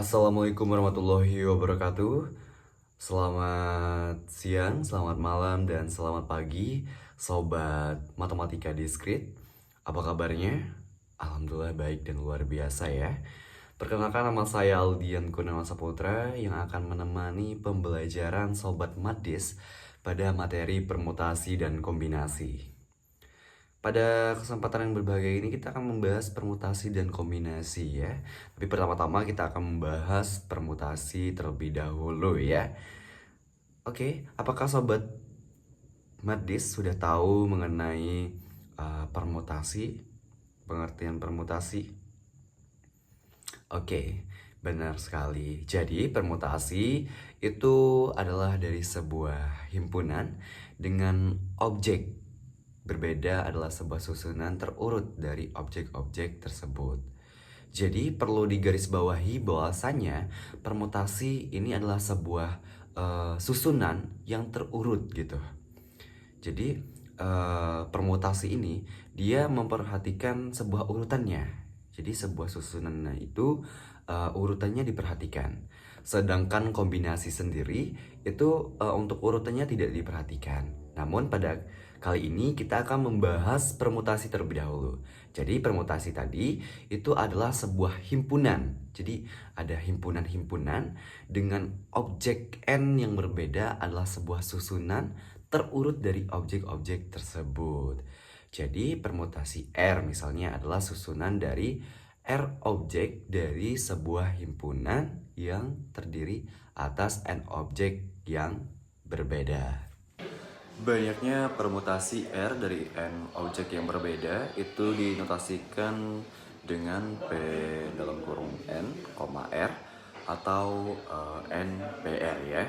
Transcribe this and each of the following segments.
Assalamualaikum warahmatullahi wabarakatuh. Selamat siang, selamat malam, dan selamat pagi, sobat matematika diskrit. Apa kabarnya? Alhamdulillah baik dan luar biasa ya. Perkenalkan, nama saya Aldian Kurniawan Saputra yang akan menemani pembelajaran sobat Matdis pada materi permutasi dan kombinasi. Pada kesempatan yang berbahagia ini kita akan membahas permutasi dan kombinasi ya. Tapi pertama-tama kita akan membahas permutasi terlebih dahulu ya. Oke, apakah sobat Madis sudah tahu mengenai permutasi? Pengertian permutasi? Oke, benar sekali. Jadi permutasi itu adalah dari sebuah himpunan dengan objek berbeda adalah sebuah susunan terurut dari objek-objek tersebut. Jadi perlu digarisbawahi bahwasanya permutasi ini adalah sebuah susunan yang terurut gitu. Jadi permutasi ini dia memperhatikan sebuah urutannya. Jadi sebuah susunan itu urutannya diperhatikan. Sedangkan kombinasi sendiri itu untuk urutannya tidak diperhatikan. Namun pada kali ini kita akan membahas permutasi terlebih dahulu. Jadi permutasi tadi itu adalah sebuah himpunan. Jadi ada himpunan-himpunan dengan objek N yang berbeda adalah sebuah susunan terurut dari objek-objek tersebut. Jadi permutasi R misalnya adalah susunan dari R objek dari sebuah himpunan yang terdiri atas N objek yang berbeda. Banyaknya permutasi R dari N objek yang berbeda itu dinotasikan dengan P dalam kurung N, R atau NPR ya.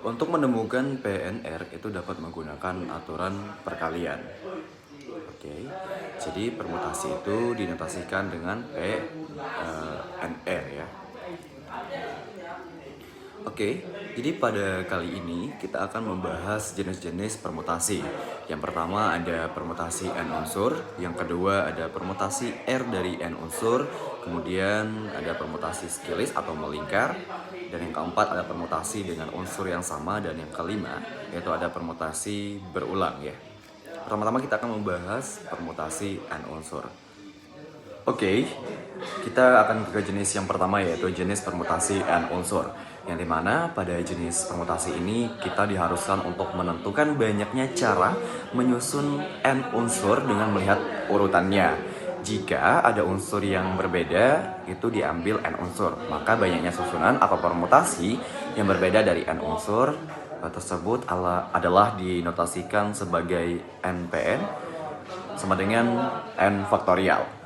Untuk menemukan PNR itu dapat menggunakan aturan perkalian. Oke, jadi permutasi itu dinotasikan dengan PNR ya. Oke, jadi pada kali ini kita akan membahas jenis-jenis permutasi. Yang pertama ada permutasi N unsur, yang kedua ada permutasi R dari N unsur, kemudian ada permutasi skilis atau melingkar, dan yang keempat ada permutasi dengan unsur yang sama, dan yang kelima yaitu ada permutasi berulang ya. Pertama-tama kita akan membahas permutasi N unsur. Oke, kita akan ke jenis yang pertama yaitu jenis permutasi N unsur. Yang dimana pada jenis permutasi ini kita diharuskan untuk menentukan banyaknya cara menyusun N unsur dengan melihat urutannya. Jika ada unsur yang berbeda, itu diambil N unsur. Maka banyaknya susunan atau permutasi yang berbeda dari N unsur tersebut adalah dinotasikan sebagai NPN sama dengan N faktorial.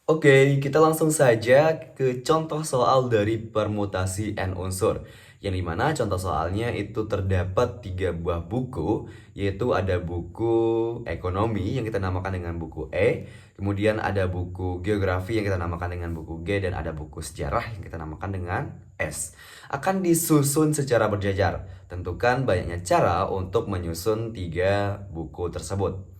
Oke, kita langsung saja ke contoh soal dari permutasi N unsur. Yang dimana contoh soalnya itu terdapat 3 buah buku, yaitu ada buku ekonomi yang kita namakan dengan buku E, kemudian ada buku geografi yang kita namakan dengan buku G, dan ada buku sejarah yang kita namakan dengan S. Akan disusun secara berjajar. Tentukan banyaknya cara untuk menyusun 3 buku tersebut.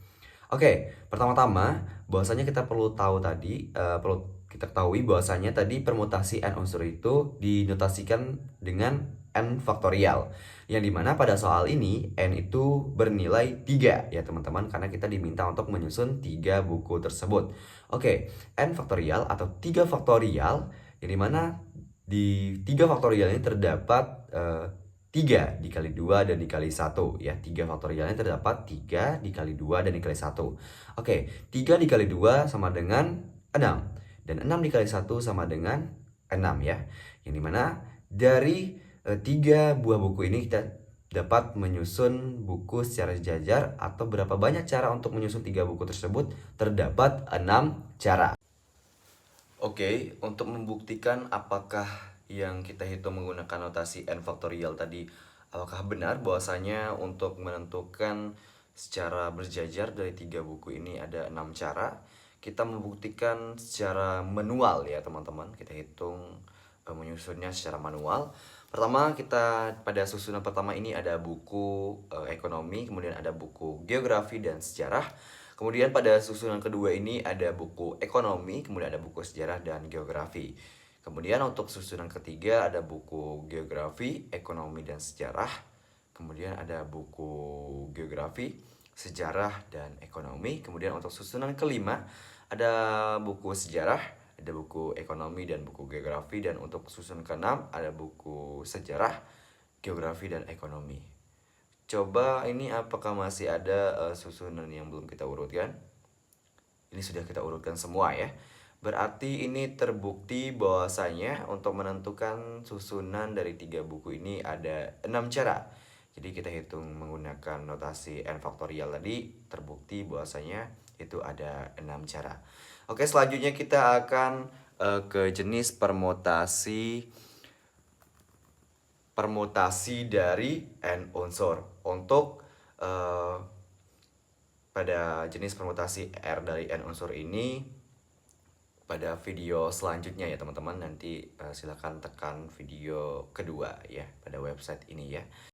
Oke, pertama-tama bahwasanya kita perlu tahu tadi, perlu kita ketahui bahwasanya tadi permutasi N unsur itu dinotasikan dengan N faktorial. Yang dimana pada soal ini N itu bernilai 3 ya teman-teman, karena kita diminta untuk menyusun 3 buku tersebut. Oke, N faktorial atau 3 faktorial yang dimana di 3 faktorial ini terdapat 3 dikali 2 dan dikali 1 ya. 3 faktorialnya terdapat 3 dikali 2 dan dikali 1. Oke, 3 dikali 2 sama dengan 6. Dan 6 dikali 1 sama dengan 6 ya. Yang dimana dari 3 buah buku ini kita dapat menyusun buku secara sejajar, atau berapa banyak cara untuk menyusun 3 buku tersebut, terdapat 6 cara. Oke, untuk membuktikan apakah yang kita hitung menggunakan notasi N faktorial tadi, apakah benar bahwasanya untuk menentukan secara berjajar dari 3 buku ini ada 6 cara, kita membuktikan secara manual ya teman-teman. Kita hitung menyusunnya secara manual. Pertama, kita pada susunan pertama ini ada buku ekonomi, kemudian ada buku geografi dan sejarah. Kemudian pada susunan kedua ini ada buku ekonomi, kemudian ada buku sejarah dan geografi. Kemudian untuk susunan ketiga ada buku geografi, ekonomi, dan sejarah. Kemudian ada buku geografi, sejarah, dan ekonomi. Kemudian untuk susunan kelima ada buku sejarah, ada buku ekonomi, dan buku geografi. Dan untuk susunan keenam ada buku sejarah, geografi, dan ekonomi. Coba ini apakah masih ada susunan yang belum kita urutkan? Ini sudah kita urutkan semua ya. Berarti ini terbukti bahwasanya untuk menentukan susunan dari 3 buku ini ada 6 cara. Jadi kita hitung menggunakan notasi n faktorial tadi, terbukti bahwasanya itu ada 6 cara. Oke, selanjutnya kita akan ke jenis permutasi dari n unsur. Untuk pada jenis permutasi R dari n unsur ini pada video selanjutnya ya teman-teman, nanti silakan tekan video kedua ya pada website ini ya.